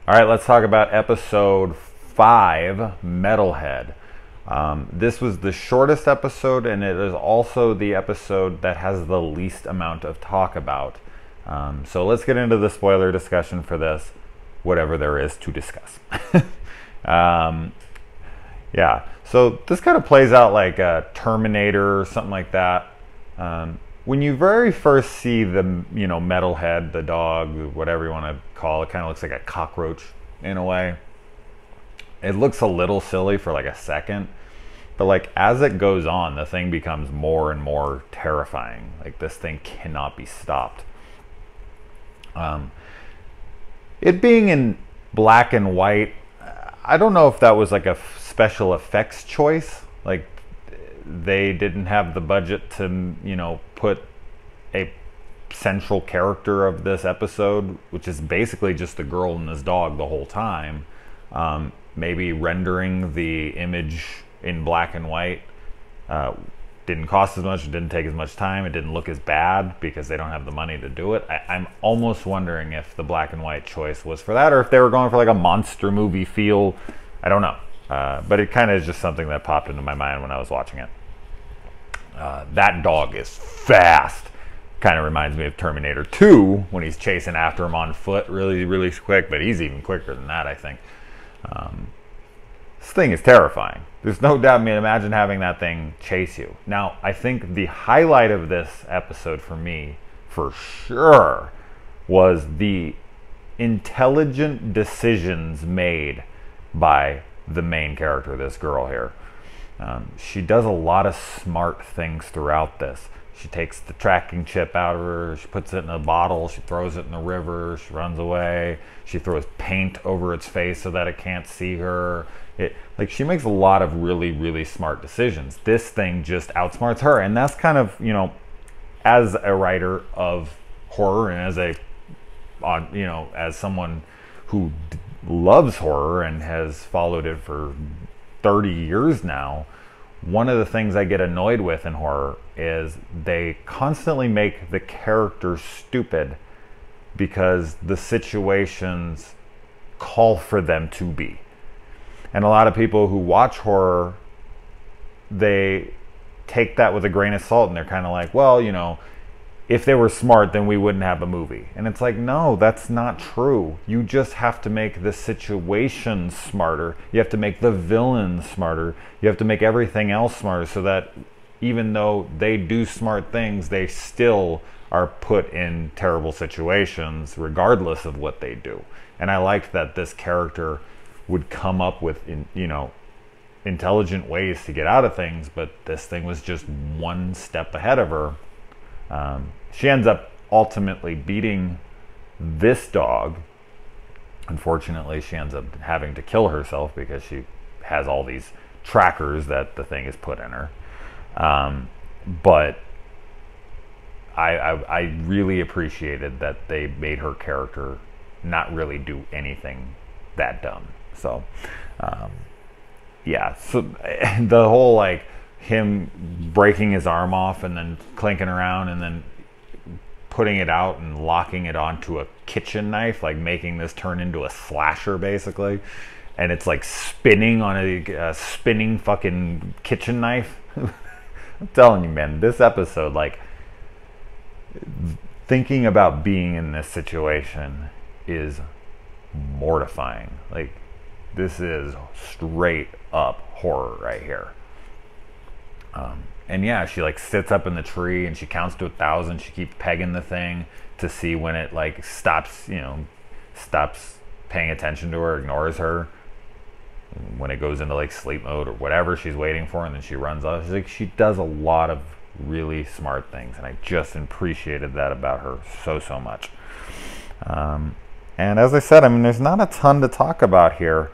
All right, let's talk about episode 5, Metalhead. This was the shortest episode, and it is also the episode that has the least amount of talk about. So let's get into the spoiler discussion for this, whatever there is to discuss. Yeah, so this kind of plays out like a Terminator or something like that. When you very first see the, Metalhead, the dog, whatever you want to call it, kind of looks like a cockroach in a way. It looks a little silly for like a second, but like as it goes on, the thing becomes more and more terrifying. Like this thing cannot be stopped. It being in black and white, I don't know if that was like a special effects choice. Like they didn't have the budget to, put a central character of this episode, which is basically just the girl and this dog the whole time. Maybe rendering the image in black and white didn't cost as much, it didn't take as much time, it didn't look as bad because they don't have the money to do it. I'm almost wondering if the black and white choice was for that, or if they were going for like a monster movie feel. I don't know. But it kind of is just something that popped into my mind when I was watching it. That dog is fast. Kind of reminds me of Terminator 2 when he's chasing after him on foot really, really quick, but he's even quicker than that, I think. This thing is terrifying. There's no doubt. I mean, imagine having that thing chase you. Now, I think the highlight of this episode for me, for sure, was the intelligent decisions made by the main character, this girl here. She does a lot of smart things throughout this. She takes the tracking chip out of her, she puts it in a bottle, she throws it in the river, she runs away, she throws paint over its face so that it can't see her. She makes a lot of really, really smart decisions. This thing just outsmarts her, and that's kind of, as a writer of horror and as someone who loves horror and has followed it for 30 years now, one of the things I get annoyed with in horror is they constantly make the characters stupid because the situations call for them to be. And a lot of people who watch horror, they take that with a grain of salt and they're kind of like, well, if they were smart, then we wouldn't have a movie. And it's like, no, that's not true. You just have to make the situation smarter. You have to make the villain smarter. You have to make everything else smarter so that even though they do smart things, they still are put in terrible situations regardless of what they do. And I liked that this character would come up with, intelligent ways to get out of things, but this thing was just one step ahead of her. She ends up ultimately beating this dog. Unfortunately, she ends up having to kill herself because she has all these trackers that the thing has put in her. But I really appreciated that they made her character not really do anything that dumb. So, yeah. So the whole him breaking his arm off and then clinking around and then putting it out and locking it onto a kitchen knife, making this turn into a slasher basically, and it's spinning on a spinning fucking kitchen knife. I'm telling you, man, this episode, thinking about being in this situation is mortifying. This is straight up horror right here. And yeah, she sits up in the tree and she counts to 1,000. She keeps pegging the thing to see when it stops, stops paying attention to her, ignores her. When it goes into sleep mode or whatever she's waiting for, and then she runs off. She does a lot of really smart things, and I just appreciated that about her so much. And as I said, there's not a ton to talk about here.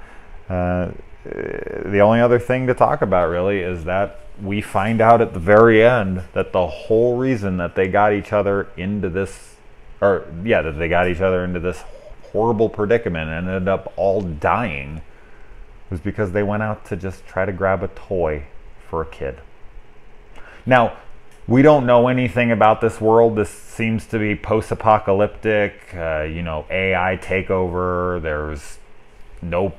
The only other thing to talk about really is that we find out at the very end that the whole reason that they got each other into this, that they got each other into this horrible predicament and ended up all dying was because they went out to just try to grab a toy for a kid. Now, we don't know anything about this world. This seems to be post-apocalyptic, AI takeover. There's no,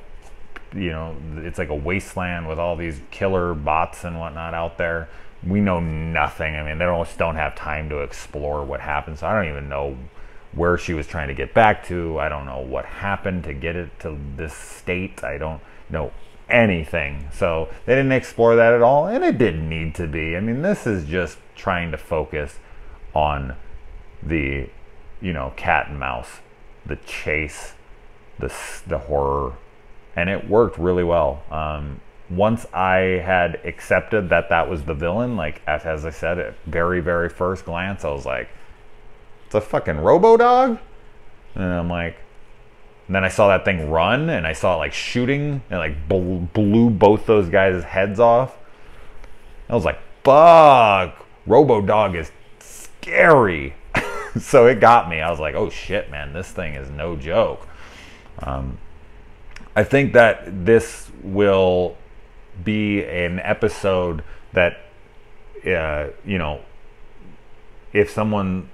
you know, it's like a wasteland with all these killer bots and whatnot out there. We know nothing. I mean, they just don't have time to explore what happened. So I don't even know where she was trying to get back to. I don't know what happened to get it to this state. I don't know anything. So they didn't explore that at all, and it didn't need to be. I mean, this is just trying to focus on the, you know, cat and mouse, the chase, the horror, and it worked really well. Once I had accepted that that was the villain, like as I said, at very, very first glance, I was like, it's a fucking robo-dog? And I'm like, and then I saw that thing run, and I saw it like shooting, and like blew both those guys' heads off. I was like, fuck, robo-dog is scary. So it got me. I was like, oh shit, man, this thing is no joke. I think that this will be an episode that, you know, if someone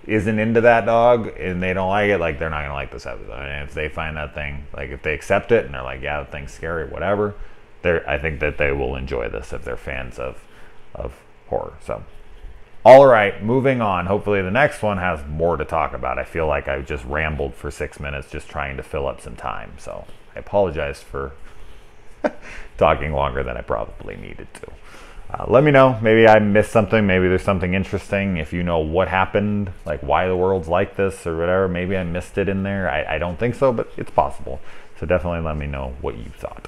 isn't into that dog and they don't like it, like, they're not gonna like this episode. And if they find that thing, like, if they accept it and they're like, yeah, the thing's scary, whatever, I think that they will enjoy this if they're fans of horror. So, all right, moving on. Hopefully the next one has more to talk about. I feel like I just rambled for 6 minutes just trying to fill up some time. So I apologize for talking longer than I probably needed to. Let me know. Maybe I missed something. Maybe there's something interesting. If you know what happened, like why the world's like this or whatever, maybe I missed it in there. I don't think so, but it's possible. So definitely let me know what you thought.